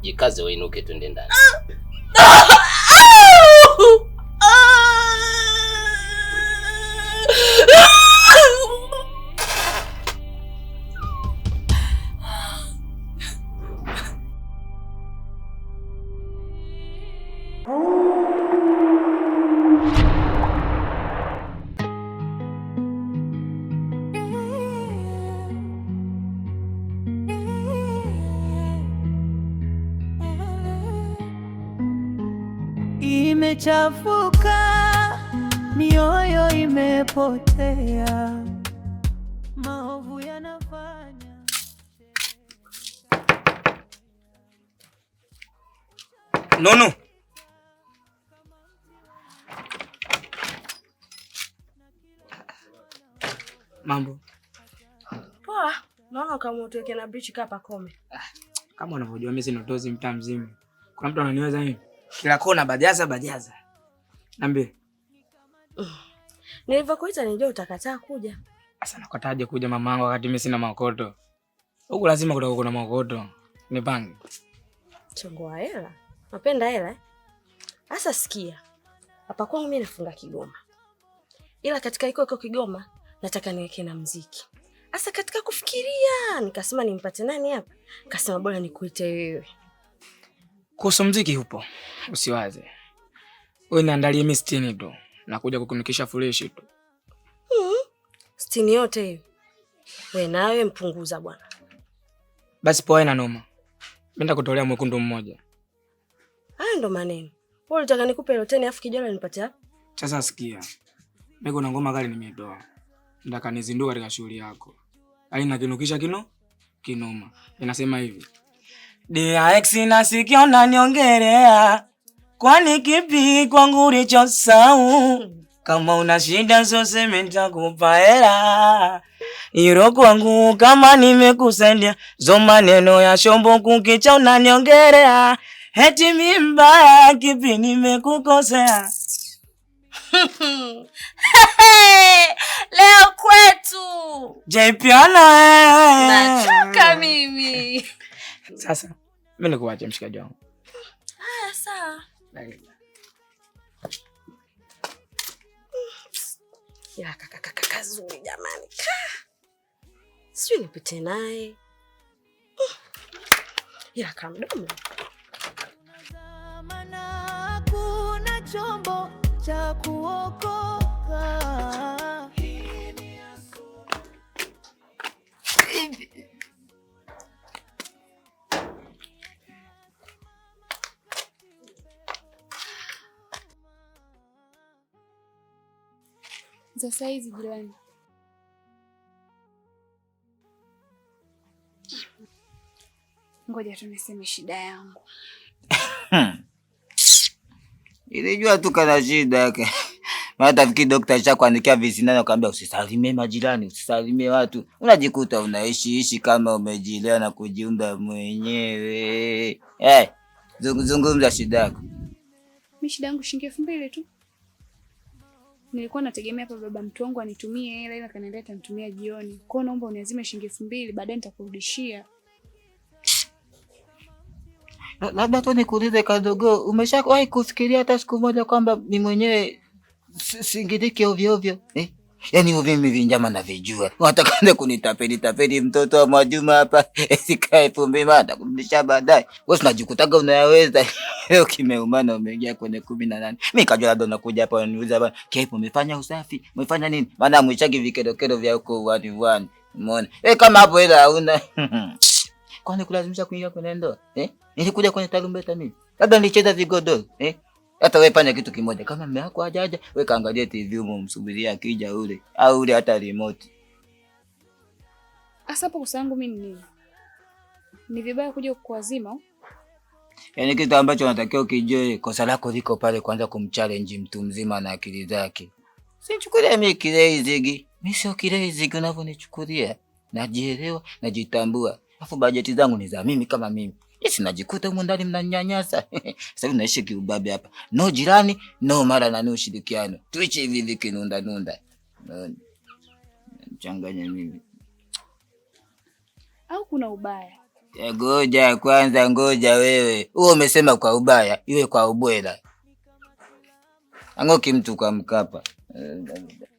Jikaze uinuke twende ndani. Imechafuka, mioyo imepotea, maovu yanafanya. Nono. Mambo. Poa, naona kama utoke na bridge kapa kome. Kama unavyojua mimi sina tozi mtaa mzima. Kuna mtu ananiweza mimi? Kila kona bajaza. Niambie. Nilivyokuita nilijua utakataa kuja. Sasa nakataje kuja mamangu wakati mimi sina makoto? Huko lazima kutakuwa kuna makoto. Nipange. Chongo wa hela. Napenda hela. Sasa sikia. Hapa kwangu mimi nafunga Kigoma. Ila katika iko Kigoma nataka niweke na muziki. Sasa katika kufikiria nikasema nimpate nani hapa? Kasema bora nikuite wewe. Kuhusu muziki upo. Usiwaze. Wewe niandalie mimi 60 tu. Nakuja kukunikisha fresh tu. 60 yote hiyo. Wewe nawe mpunguza bwana. Basi poa ina noma. Mimi nitakutolea mwekundu mmoja. Haya ndo maneno. Wewe unataka nikupe loteni afu kijana nipate hapa? Sasa sikia. Mimi kuna ngoma kali nimetoa. Nataka nizindue katika shughuli yako. Haina kinukisha kinoma. Inasema hivi. DX nasikia unaniongelea. Kwani kipi kwangu ulichosahau? Kama una shida zose nitakupa hela. Hilo kwangu kama nimekusaidia. Zo maneno ya shombo kukicha unaniongelea. Eti mimi mbaya kipi nimekukosea? Leo kwetu. Jaipiana Nachoka mimi. Sasa mimi nikuache mshikaji wangu. Haya sawa. Ya kaka kazuri jamani. Sijui nipite naye. Ya kamdomo. Zamana kuna chombo cha kuokoka. Za saizi jirani. Ngoja tu niseme shida yangu. Ilijua tu kana shida yake. Hata fikiri daktari chakuandikia visindano akamwambia usisalimie majirani, usisalimie watu. Unajikuta unaishi kama umejilea na kujiunda mwenyewe. Zungumza shida yako. Mimi shida yangu shilingi 2000 tu. Nilikuwa nategemea hapa baba mtu wangu anitumie hela ila kaniambia atanitumia jioni. Kwa hiyo naomba uniazime shilingi 2000 baadaye nitakurudishia. Labda tu nikuulize kadogo, umeshawahi kufikiria hata siku moja kwamba mimi mwenyewe singidiki ovyo ovyo? Yaani mimi vinjama na vijua. Unataka kunitapeli mtoto wa Mwajuma hapa sikae pombe mada kumlisha baadaye. Wewe unajikutaga unayaweza. Leo kimeumana umeingia kwenye 18. Mimi kajua labda unakuja hapa unaniuliza bana, "Kipo umefanya usafi? Umefanya nini?" Maana mwichagi vikedokero vya huko wani. Umeona? Kama hapo hela hauna. Kwani kulazimisha kuingia kwenye ndoa? Nilikuja kwenye tarumbeta mimi. Labda nilicheza vigodoro, Hata wewe fanya kitu kimoja. Kama mume wako hajaja, wewe kaangalia TV umsubiria akija ule. Au ule hata remote. Asa hapo kosa yangu mimi ni nini? Ni vibaya kuja kukuazima? Yaani kitu ambacho unatakiwa ukijue kosa lako liko pale kwanza kumchallenge mtu mzima na akili zake. Sichukulie mimi crazy. Mimi sio crazy unavyonichukulia. Najielewa, najitambua. Alafu bajeti zangu ni za mimi kama mimi. Yes, najikuta huko ndani mnanyanyasa. Sasa hivi naishi kiubabe hapa. No jirani, no mara na no ushirikiano. Tuichi hivi kinunda. Mchanganya mimi. Au kuna ubaya? Ngoja kwanza, ngoja wewe. Wewe umesema kwa ubaya, iwe kwa ubwela. Angoki mtu kwa Mkapa.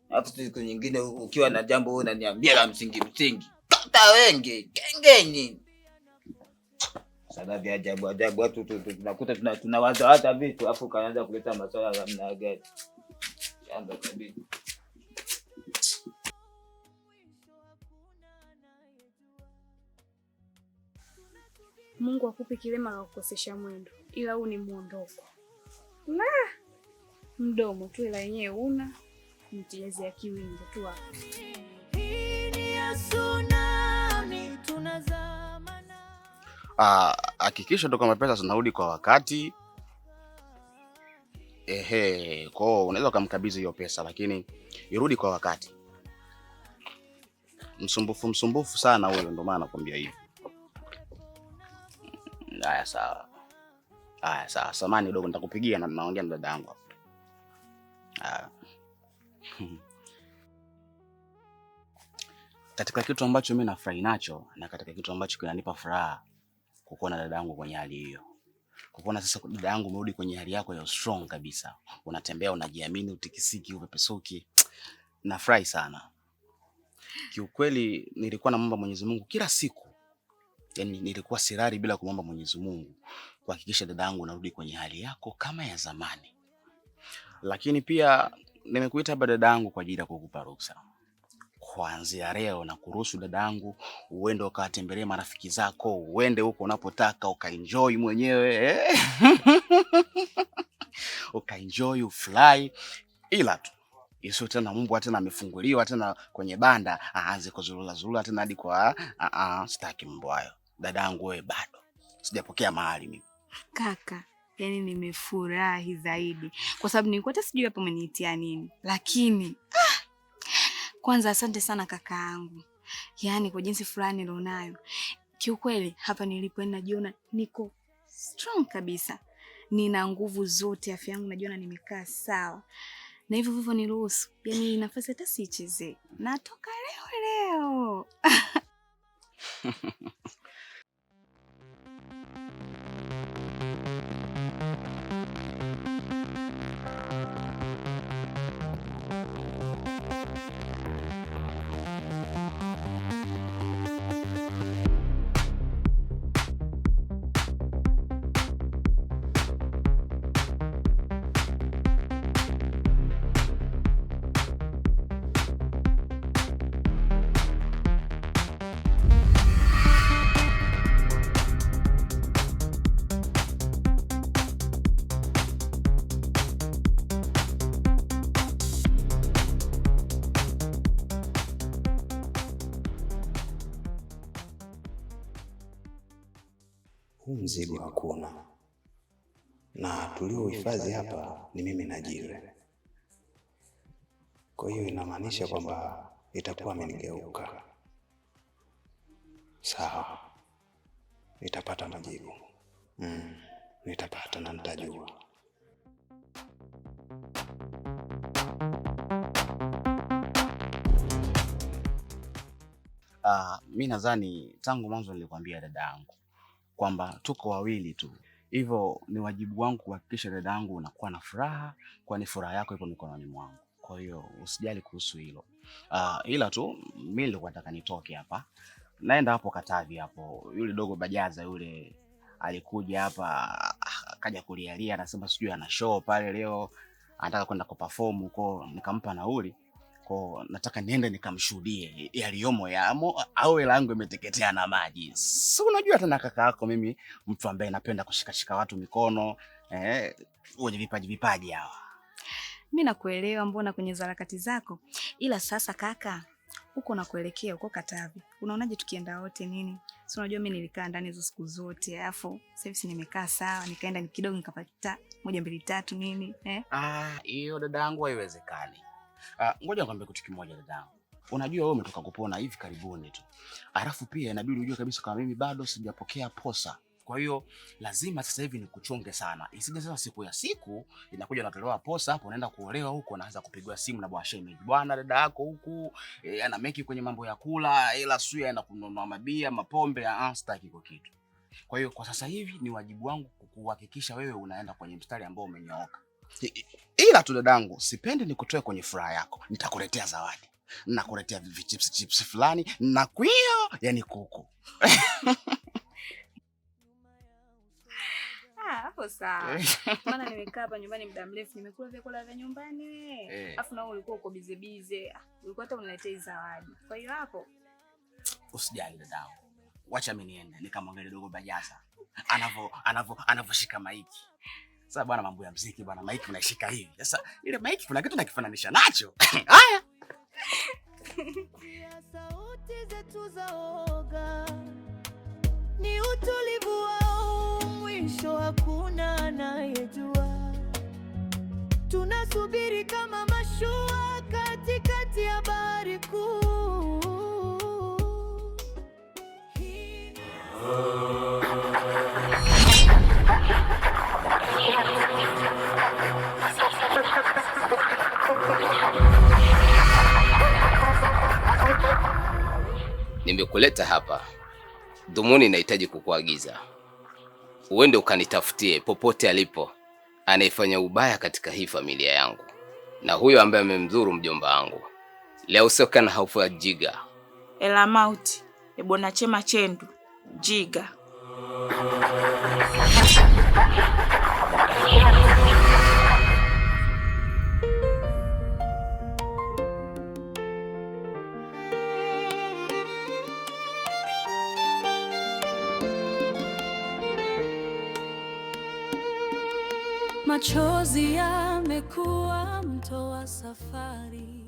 Hapo siku nyingine ukiwa na jambo wewe unaniambia la msingi. Kata wengi, gengeni. Sababu ajabu watu tunakuta tunawaza hata vitu afu kaanza kuleta masuala ya namna gani. Shamba kabisa. Mungu akupe kilema la kukosesha mwendo, ila huu ni muondoko. La! Mdomo tu ila yenyewe una mtijezi ya kiwingo tu hapo. Hii ni ya tsunami tunazama na. Hakikisha ndo kama pesa zinarudi kwa wakati. Kwao unaweza ukamkabidhi hiyo pesa lakini irudi kwa wakati. Msumbufu sana huyo, ndo maana nakwambia hivi. Haya sawa. Samani dogo, nitakupigia na naongea na dada yangu. Katika kitu ambacho mimi nafurahi nacho na katika kitu ambacho kinanipa furaha kukuona dada yangu kwenye hali hiyo. Kukuona sasa dada yangu umerudi kwenye hali yako ya strong kabisa. Unatembea unajiamini, utikisiki, upepesuki. Nafurahi sana. Kiukweli nilikuwa naomba Mwenyezi Mungu kila siku. Yaani nilikuwa sirari bila kumwomba Mwenyezi Mungu kuhakikisha dada yangu unarudi kwenye hali yako kama ya zamani. Lakini pia nimekuita hapa dada yangu kwa ajili ya kukupa ruhusa. Kuanzia leo na kuruhusu dada yangu uende ukatembelee marafiki zako, uende huko unapotaka ukaenjoy mwenyewe. Ukaenjoy, ufly, ila tu Yesu tena mbwa tena amefunguliwa tena kwenye banda aanze kuzurula tena hadi kwa sitaki mbwa hayo. Dadangu wewe bado sijapokea mahali mimi. Kaka, yani nimefurahi zaidi kwa sababu nilikuwa hata sijui hapo umeniitia nini. Lakini kwanza asante sana kaka yangu. Yaani kwa jinsi fulani nilionayo. Kiukweli hapa nilipoenda najiona niko strong kabisa. Nina nguvu zote, afya yangu najiona nimekaa sawa. Na hivyo niruhusu. Yaani nafasi hata siichezee. Natoka leo. Huu mzigo hakuna, na tuliohifadhi hapa ni mimi na Jire. Kwa hiyo inamaanisha kwamba itakuwa amenigeuka. Sawa, nitapata majibu. Nitapata na nitajua. Mimi nadhani tangu mwanzo nilikwambia dada yangu kwamba tuko wawili tu. Hivyo ni wajibu wangu kuhakikisha dada yangu unakuwa na furaha, kwani furaha yako ipo mikononi mwangu. Kwa hiyo usijali kuhusu hilo. Ila tu mimi nilikuwa nataka nitoke hapa. Naenda hapo Katavi hapo. Yule dogo Bajaza yule alikuja hapa akaja kulialia, anasema sijui ana show pale leo, anataka kwenda kuperform huko, nikampa nauli. Kwa nataka niende nikamshuhudie yaliyomo yamo au hela yangu imeteketea na maji. Si unajua tena kaka yako mimi mtu ambaye napenda kushikashika watu mikono, wenye vipaji hawa. Mimi nakuelewa mbona kwenye harakati zako. Ila sasa kaka, huko nakuelekea huko Katavi. Unaonaje tukienda wote nini? Si unajua mimi nilikaa ndani hizo siku zote. Alafu sasa hivi nimekaa sawa, nikaenda kidogo nikapata 1 2 3 nini, hiyo dada yangu haiwezekani. Ngoja nikwambie kitu kimoja dadangu. Unajua wewe umetoka kupona hivi karibuni tu. Alafu pia inabidi ujue kabisa kama mimi bado sijapokea posa Kwa hiyo lazima sasa hivi nikuchonge sana. Isije sasa siku inakuja natolewa posa hapo, unaenda kuolewa huko, naanza kupigwa simu na bwana shemeji. Bwana dada yako huku ana meki kwenye mambo ya kula, ila sio ana kununua mabia, mapombe, sitaki kwa kitu. Kwa hiyo kwa sasa hivi ni wajibu wangu kuhakikisha wewe unaenda kwenye mstari ambao umenyooka. Ila tu dadangu, sipendi nikutoe kwenye furaha yako. Nitakuletea zawadi. Nakuletea chips fulani na kwio, yani kuku. Hapo sawa. Maana nimekaa hapa nyumbani muda mrefu, nimekula vyakula vya nyumbani wewe. Alafu na wewe ulikuwa uko bize. Ulikuwa hata uniletea zawadi. Kwa hiyo hapo usijali dadangu. Wacha mimi niende nikamwangalie dogo Bajaza. Anavoshika maiki. Sasa bwana, mambo ya muziki bwana, maiki unaishika hivi. Sasa ile maiki kuna kitu nakifananisha nacho. Haya. Sauti zetu zaoga, ni utulivu wao, mwisho hakuna anayejua. Tunasubiri kama mashua katikati ya bahari kuu. Nimekuleta hapa, dhumuni nahitaji kukuagiza uende ukanitafutie popote alipo anayefanya ubaya katika hii familia yangu, na huyo ambaye amemdhuru mjomba wangu. Leo soka na hofu ya Jiga ela mauti ebona chema chendu Jiga. Machozi yamekuwa mto wa safari.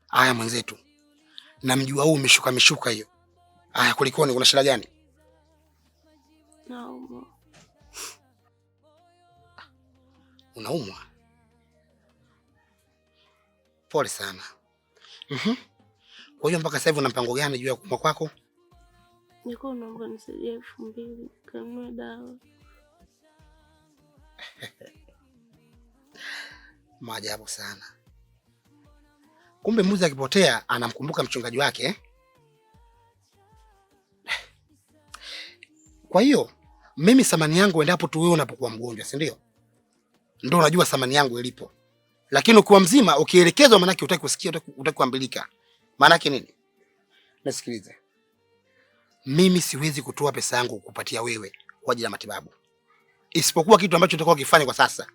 Aya mwenzetu, namjua huu umeshuka hiyo. Aya, kulikoni, kuna shida gani? Naumwa. Unaumwa? Pole sana. Kwa hiyo mpaka sasa hivi una mpango gani juu ya kuumwa kwako? Niko naomba nisaidie 2000 kanunue dawa. Maajabu sana. Kumbe mbuzi akipotea anamkumbuka mchungaji wake. Kwa hiyo mimi thamani yangu endapo tu wewe unapokuwa mgonjwa, si ndio? Ndio unajua thamani yangu ilipo. Lakini ukiwa mzima ukielekezwa, maana yake utaki kusikia, utaki kuambilika. Maana yake nini? Nasikilize. Mimi siwezi kutoa pesa yangu kukupatia wewe kwa ajili ya matibabu. Isipokuwa kitu ambacho utakao kifanya kwa sasa.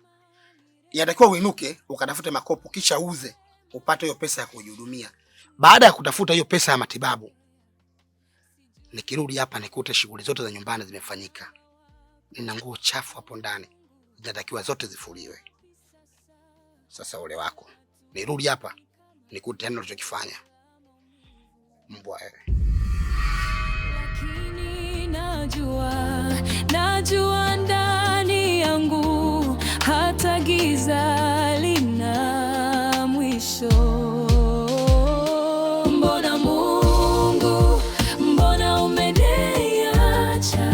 Inatakiwa uinuke ukatafute makopo kisha uze upate hiyo pesa ya kujihudumia. Baada ya kutafuta hiyo pesa ya matibabu, nikirudi hapa nikute shughuli zote za nyumbani zimefanyika. Nina nguo chafu hapo ndani, zinatakiwa zote zifuliwe. Sasa ole wako. Nirudi hapa nikute tena unachokifanya. Mbwa wewe. Lakini najua ndani yangu hata giza lina mwisho. Mbona Mungu, mbona umeniacha?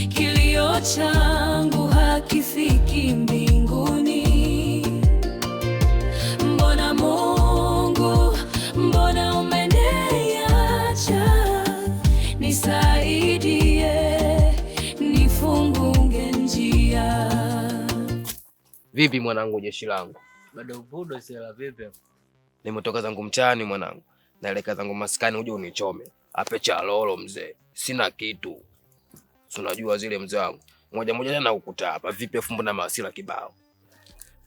Kilio changu hakifiki mbinguni. Mbona Mungu, mbona umeniacha? Nisaidie, nifungue njia. Vipi mwanangu, jeshi langu? Bado vudo sela vipi? Nimetoka zangu mtaani mwanangu. Naelekea zangu maskani uje unichome. Ape cha lolo mzee. Sina kitu. Unajua zile mzee wangu. Moja tena ukuta hapa. Vipi fumbo na masila kibao.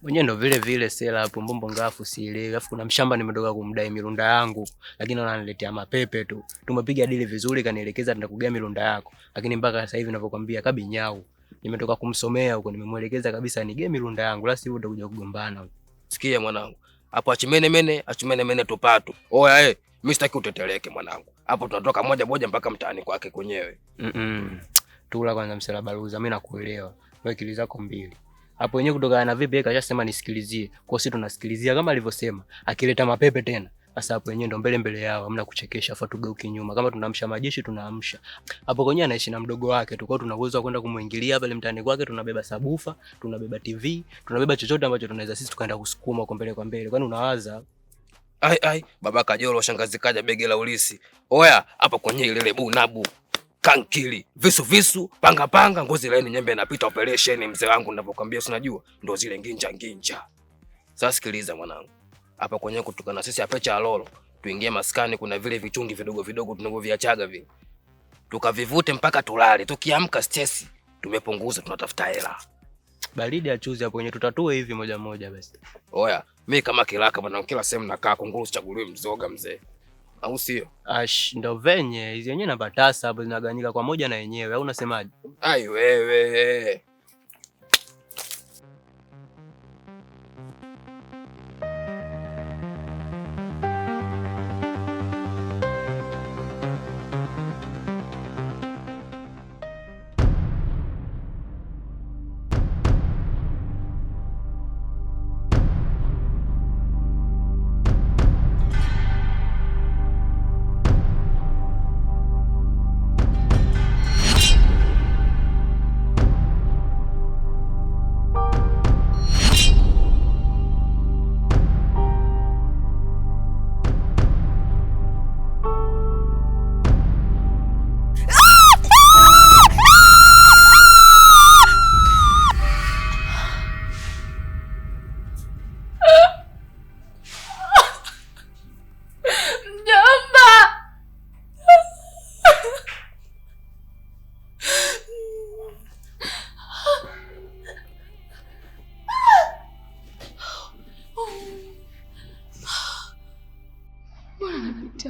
Mwenye ndo vile vile sela hapo mbombo ngafu sielewi. Alafu kuna mshamba nimetoka kumdai mirunda yangu, lakini ananiletea mapepe tu. Tumepiga dili vizuri, kanielekeza nitakugea mirunda yako. Lakini mpaka sasa hivi ninavyokuambia kabinyau. Nimetoka kumsomea huko, nimemuelekeza kabisa nige mirunda yangu, la sivyo utakuja kugombana. Sikia mwanangu. Hapo achimene mene tupatu. Oya mimi sitaki uteteleke mwanangu. Hapo tunatoka moja mpaka mtaani kwake kwenyewe. Tula kwanza msela baruza, mimi nakuelewa. Wewe akili zako mbili. Hapo wenyewe kutoka na vipi kashasema nisikilizie. Kwa sisi tunasikilizia kama alivyosema. Akileta mapepe tena, Sasa hapo wenyewe ndo mbele yao, hamna kuchekesha, afa tugeuke nyuma. Kama tunaamsha majeshi tunaamsha. Hapo kwenyewe anaishi na mdogo wake tu, kwa tuna uwezo wa kwenda kumuingilia pale mtaani kwake, tunabeba sabufa, tunabeba TV, tunabeba chochote ambacho tunaweza sisi tukaenda kusukuma kwa mbele. Kwani unawaza? Ai, baba Kajolo, shangazi kaja, bege la ulisi. Oya, hapa kwenye ile bunabu. Kankili, visu, panga, ngozi laini, nyembe inapita, operation mzee wangu ninavyokuambia, unajua ndo zile nginja. Sasa sikiliza mwanangu. Hapa kwenye kutukana sisi apecha alolo, tuingie maskani, kuna vile vichungi vidogo tunavyoviachaga vile. Tukavivute mpaka tulale, tukiamka stress tumepunguza, tunatafuta hela. Baridi achuzi hapo kwenye tutatue hivi moja basi. Oya, mimi kama kilaka bwana, kila sehemu nakaa kunguru, sichaguliwe mzoga mzee. Au sio? Ndo venye hizi yenyewe namba tasa hapo zinaganyika kwa moja na yenyewe, au unasemaje? Ai wewe.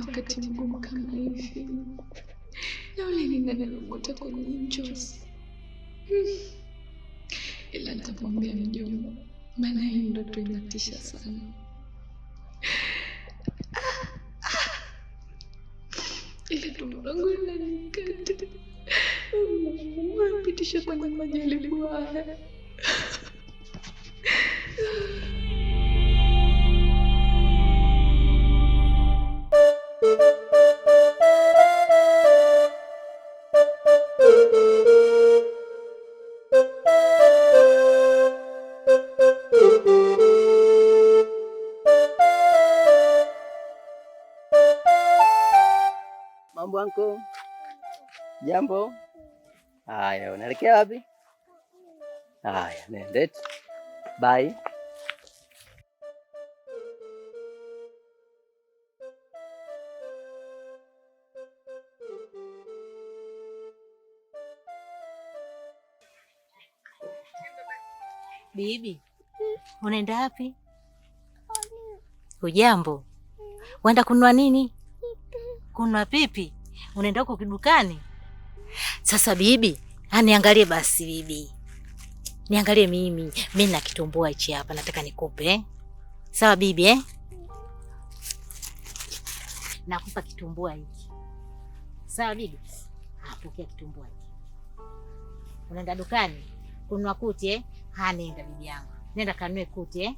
Wakati mgumu kama hivi na ule ninalomota kwenye njozi, ila nitamwambia mjomba, maana hii ndoto inatisha sana. Ile tumbo langu linanikata, mwapitisha kwenye majaribu haya. Mambo anko. Jambo. Haya, unaelekea wapi? Haya, nende. Bye. Bibi, unaenda wapi? Hujambo? Waenda kununua nini? Kununua pipi? Unaenda huko kidukani? Sasa bibi, aniangalie basi bibi. Niangalie mimi na kitumbua hichi hapa nataka nikupe. Sawa bibi Nakupa kitumbua hiki. Sawa bibi? Pokea kitumbua hiki. Unaenda dukani kununua kuti nenda bibi yangu. Nenda kanunue kuti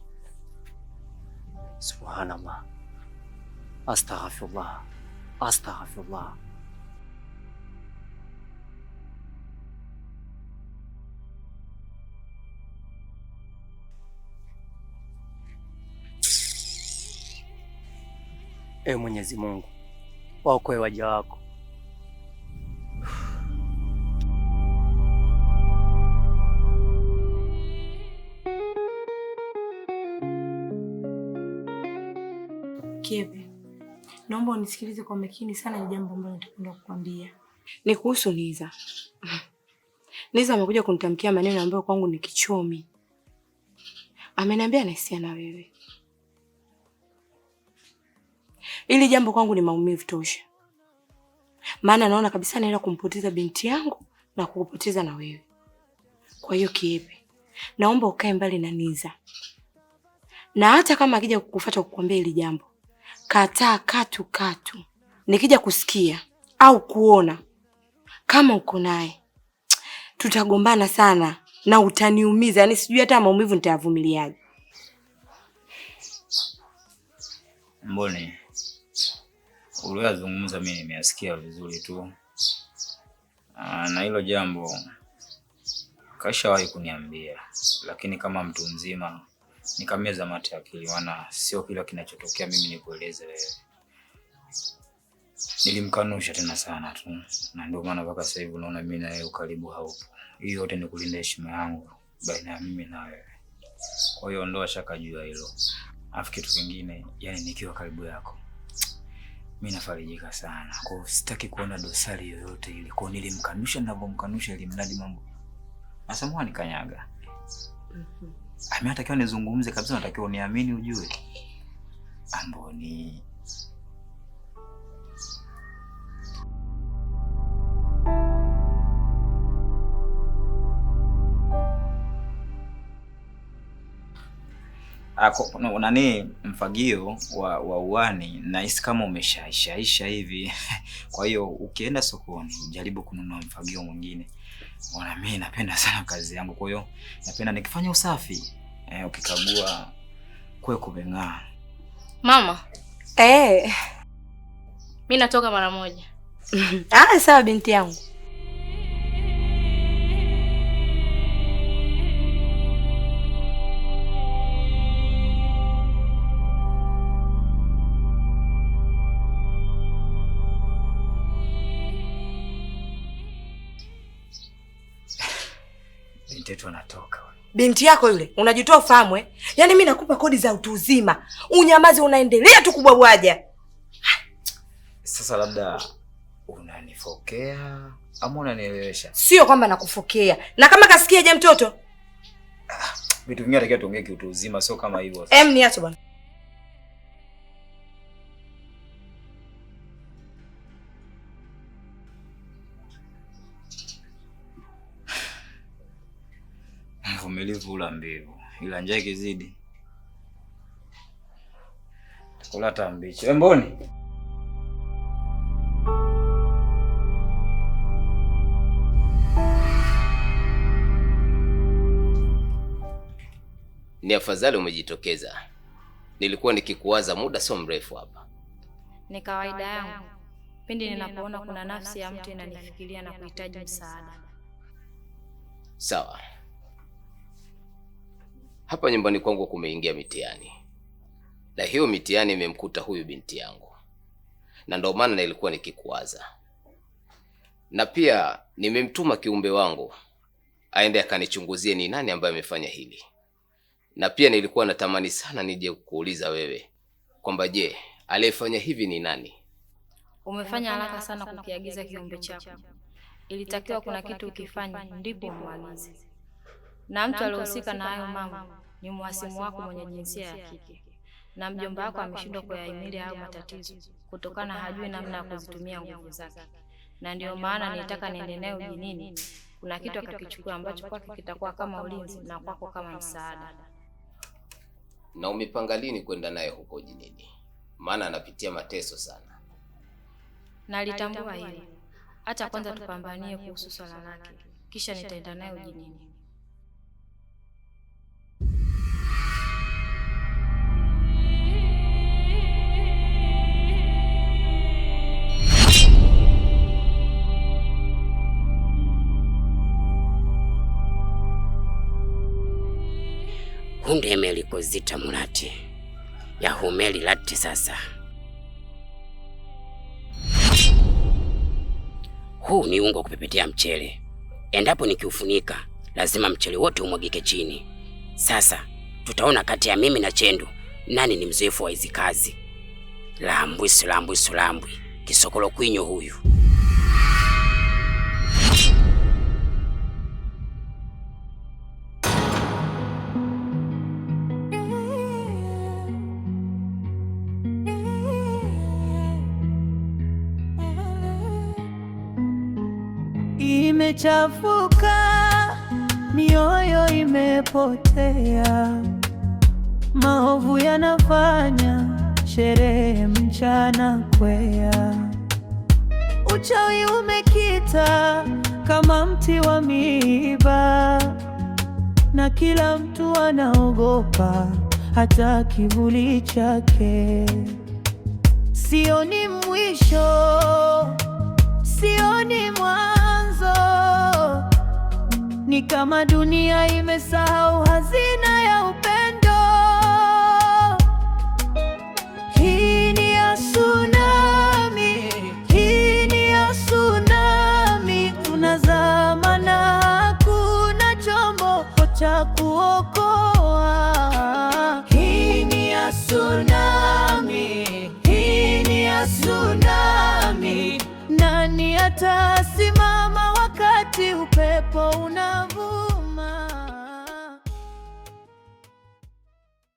Subhanallah. Astaghfirullah. Ewe Mwenyezi Mungu, waokoe waja wako. Kiepe, naomba unisikilize kwa makini sana, ni jambo ambalo nitakwenda kukwambia. Ni kuhusu Niza. Niza amekuja kunitamkia maneno ambayo kwangu ni kichomi. Ameniambia anahusia na wewe. Ili jambo kwangu ni maumivu tosha. Maana naona kabisa naenda kumpoteza binti yangu na kukupoteza na wewe. Kwa hiyo Kiepe, naomba ukae mbali na Niza. Na hata kama akija kukufuata kukuambia hili jambo, kataa katu. Nikija kusikia au kuona kama uko naye, tutagombana sana na utaniumiza. Yaani sijui hata maumivu nitayavumiliaje. Mbone, uliyozungumza mimi nimeyasikia vizuri tu. Na hilo jambo kashawahi kuniambia, lakini kama mtu mzima nikameza mate akili, maana sio kila kinachotokea mimi nikueleze wewe. Nilimkanusha tena sana tu, na ndio maana mpaka sasa hivi unaona mimi na yeye ukaribu haupo. Hii yote ni kulinda heshima yangu baina ya mimi na wewe. Kwa hiyo ondoa shaka juu ya hilo. Afu kitu kingine, yani nikiwa karibu yako mimi nafarijika sana. Kwa hiyo sitaki kuona dosari yoyote ile. Kwa hiyo nilimkanusha ninavyomkanusha ili mradi mambo asamwa nikanyaga. Mimi natakiwa nizungumze kabisa, natakiwa uniamini ujue. Amboni nani mfagio wa uani nahisi kama umeshaisha hivi. Kwa hiyo ukienda sokoni jaribu kununua mfagio mwingine. Bwana mimi napenda sana kazi yangu, kwa hiyo napenda nikifanya usafi ukikagua kwe kumeng'aa. Mama. Mimi natoka mara moja. Sawa binti yangu. Binti anatoka. Binti yako yule, unajitoa ufahamu Yaani mimi nakupa kodi za utu uzima. Unyamazi unaendelea tu kubwabwaja. Sasa labda unanifokea ama unanielewesha? Sio kwamba nakufokea. Na kama kasikia je mtoto? Vitu vingine takiwa tuongee kiutu uzima, sio kama hivyo. Niache bwana. Mvumilivu ula mbivu, ila njaa ikizidi kula hata mbichi. Mboni ni afadhali umejitokeza. Nilikuwa nikikuwaza muda sio mrefu hapa. Ni kawaida yangu pindi ninapoona kuna nafsi ya mtu inanifikiria na kuhitaji msaada. Sawa. Hapa nyumbani kwangu kumeingia mitihani. Na hiyo mitihani imemkuta huyu binti yangu. Na ndio maana nilikuwa nikikuwaza. Na pia nimemtuma kiumbe wangu aende akanichunguzie ni nani ambaye amefanya hili. Na pia nilikuwa natamani sana nije kukuuliza wewe kwamba je, aliyefanya hivi ni nani? Umefanya haraka sana kukiagiza kiumbe chako. Ilitakiwa kuna kitu ukifanya ndipo umwagize. Na mtu aliyehusika na hayo mambo ni mwasimu wako mwenye jinsia ya kike. Na mjomba wako ameshindwa kuyahimili hayo matatizo kutokana hajui namna ya kuzitumia nguvu zake. Na ndio maana nilitaka niende naye ujinini. Kuna kitu akakichukua ambacho kwake kitakuwa kama ulinzi na kwako kama msaada. Na umepanga lini kwenda naye huko ujinini? Maana anapitia mateso sana. Nalitambua hilo. Acha kwanza tupambanie kuhusu swala lake. Kisha nitaenda naye ujinini. Hunde meli kozita mulati ya humeli lati sasa. Huu ni ungo kupepetea mchele. Endapo nikiufunika, lazima mchele wote umwagike chini. Sasa tutaona kati ya mimi na Chendu nani ni mzoefu wa hizi kazi. Lambwi kisokolo kwinyo huyu. Imechafuka, mioyo imepotea, maovu yanafanya sherehe mchana kwea. Uchawi umekita kama mti wa miiba, na kila mtu anaogopa hata kivuli chake. sioni mwisho, sioni mwanzo. Ni kama dunia imesahau hazina ya upendo. Hii ni ya tsunami, hii ni ya tsunami. Tunazama na hakuna chombo cha kuokoa. Hii ni ya tsunami, hii ni ya tsunami. Nani atasimama?